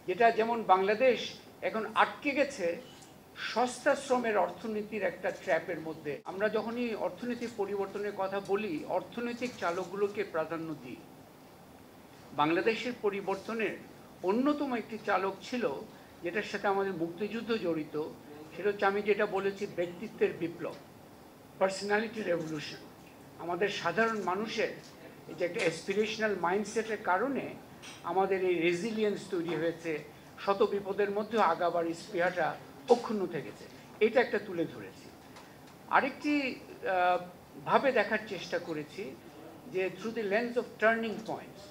যেটা যেমন বাংলাদেশ এখন আটকে গেছে সস্তা শ্রমের অর্থনীতির একটা ট্র্যাপের মধ্যে। আমরা যখনই অর্থনৈতিক পরিবর্তনের কথা বলি, অর্থনৈতিক চালকগুলোকে প্রাধান্য দিই। বাংলাদেশের পরিবর্তনের অন্যতম একটি চালক ছিল, যেটার সাথে আমাদের মুক্তিযুদ্ধ জড়িত, সেটা হচ্ছে আমি যেটা বলেছি ব্যক্তিত্বের বিপ্লব, পার্সোনালিটি রেভলিউশন। আমাদের সাধারণ মানুষের এই যে একটা অ্যাসপিরেশনাল মাইন্ডসেটের কারণে আমাদের এই রেজিলিয়েন্স তৈরি হয়েছে, শত বিপদের মধ্যেও আগাবার স্পৃহাটা অক্ষুণ্ণ থেকেছে। এটা একটা তুলে ধরেছি। আরেকটি ভাবে দেখার চেষ্টা করেছি যে through the lens of turning points,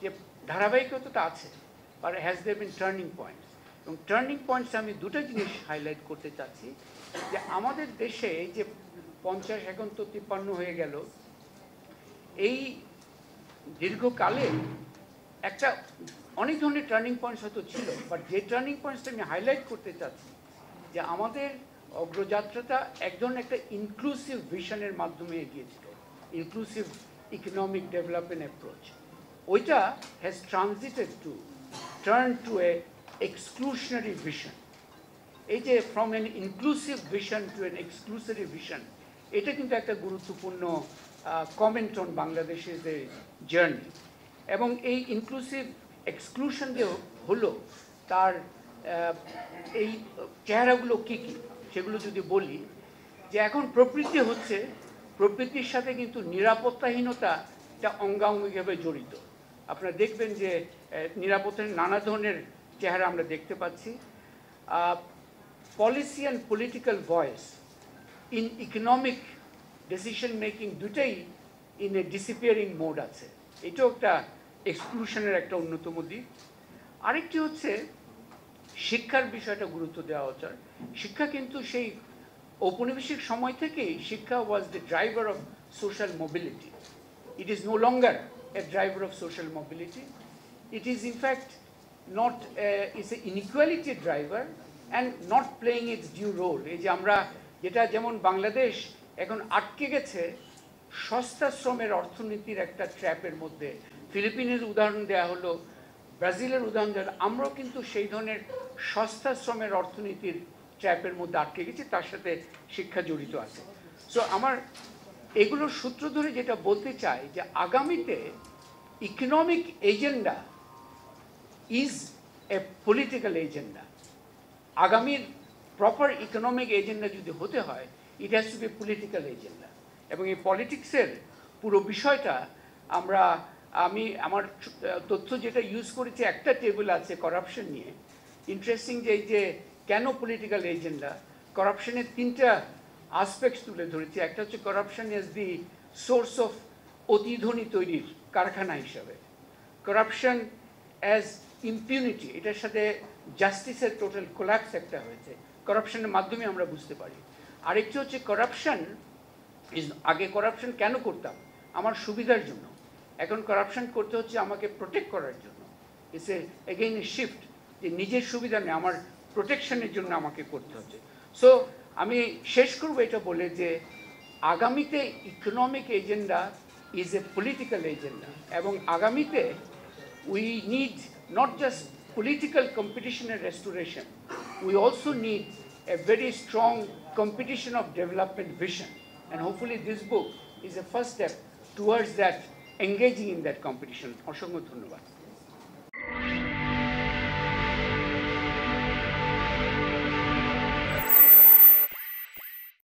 যে ধারাবাহিকতা আছে, but has there been turning points. এবং টার্নিং পয়েন্টস আমি দুটো জিনিস হাইলাইট করতে চাচ্ছি, যে আমাদের দেশে এই যে 50 এখন তো 53 হয়ে গেল, এই দীর্ঘকালে একটা অনেক ধরনের টার্নিং পয়েন্টস হয়তো ছিল, বাট যে টার্নিং পয়েন্টসটা আমি হাইলাইট করতে চাচ্ছি, যে আমাদের অগ্রযাত্রাটা এক ধরনের একটা ইনক্লুসিভ ভিশনের মাধ্যমে এগিয়েছিল, ইনক্লুসিভ ইকোনমিক ডেভেলপমেন্ট অ্যাপ্রোচ। ওইটা has transited to turn to a exclusionary vision. এই যে from an inclusive vision to an exclusive vision, এটা কিন্তু একটা গুরুত্বপূর্ণ কমেন্ট অন বাংলাদেশের যে জার্নি। এবং এই ইনক্লুসিভ এক্সক্লুশন যে হলো, তার এই চেহারাগুলো কী কী সেগুলো যদি বলি, যে এখন প্রবৃদ্ধি হচ্ছে, প্রবৃদ্ধির সাথে কিন্তু নিরাপত্তাহীনতা এটা অঙ্গাঙ্গিভাবে জড়িত। আপনারা দেখবেন যে নিরাপত্তার নানা ধরনের চেহারা আমরা দেখতে পাচ্ছি। Policy and political voice in economic decision making দুটাই ইন এ ডিসিপিয়ারিং মোড আছে। এটাও একটা এক্সক্লুশনের একটা অন্যতম দিক। আরেকটি হচ্ছে শিক্ষার বিষয়টা গুরুত্ব দেওয়া হচ্ছে। শিক্ষা কিন্তু সেই ঔপনিবেশিক সময় থেকেই শিক্ষা was the driver of social mobility. It is no longer a driver of social mobility. It is in fact not is a inequality driver and not playing its due role. এই যে আমরা যেটা যেমন বাংলাদেশ এখন আটকে গেছে সস্তা শ্রমের অর্থনীতির একটা ট্র্যাপের মধ্যে। ফিলিপিনের উদাহরণ দেওয়া হলো, ব্রাজিলের উদাহরণ দেওয়া হলো। আমরাও কিন্তু সেই ধরনের সস্তা শ্রমের অর্থনীতির ট্র্যাপের মধ্যে আটকে গেছি, তার সাথে শিক্ষা জড়িত আছে। সো আমার এগুলোর সূত্র ধরে যেটা বলতে চাই, যে আগামীতে economic agenda is a political agenda. আগামীর প্রপার ইকোনমিক এজেন্ডা যদি হতে হয়, it has to B political agenda. এবং এই পলিটিক্সের পুরো বিষয়টা আমি আমার তথ্য যেটা ইউজ করেছি, একটা টেবিল আছে করাপশন নিয়ে। ইন্টারেস্টিং যে এই যে কেন পলিটিক্যাল এজেন্ডা, করাপশনের 3টা আসপেক্টস তুলে ধরেছি। একটা হচ্ছে corruption as the source of অতিধনী তৈরির কারখানা হিসাবে, করাপশন অ্যাজ ইম্পিউনিটি, এটার সাথে জাস্টিসের টোটাল কোল্যাপস একটা হয়েছে, করাপশনের মাধ্যমে আমরা বুঝতে পারি। আরেকটি হচ্ছে করাপশন ইজ, আগে করাপশন কেন করতাম? আমার সুবিধার জন্য। এখন করাপশন করতে হচ্ছে আমাকে প্রোটেক্ট করার জন্য। ইটস এগেইন এ শিফট, যে নিজের সুবিধা নেই, আমার প্রোটেকশনের জন্য আমাকে করতে হচ্ছে। সো আমি শেষ করবো এটা বলে যে আগামীতে economic agenda is a political agenda, এবং আগামীতে we need not just political competition and restoration, we also need a very strong competition of development vision, and hopefully this book is a first step towards that, engaging in that competition. অসংখ্য ধন্যবাদ।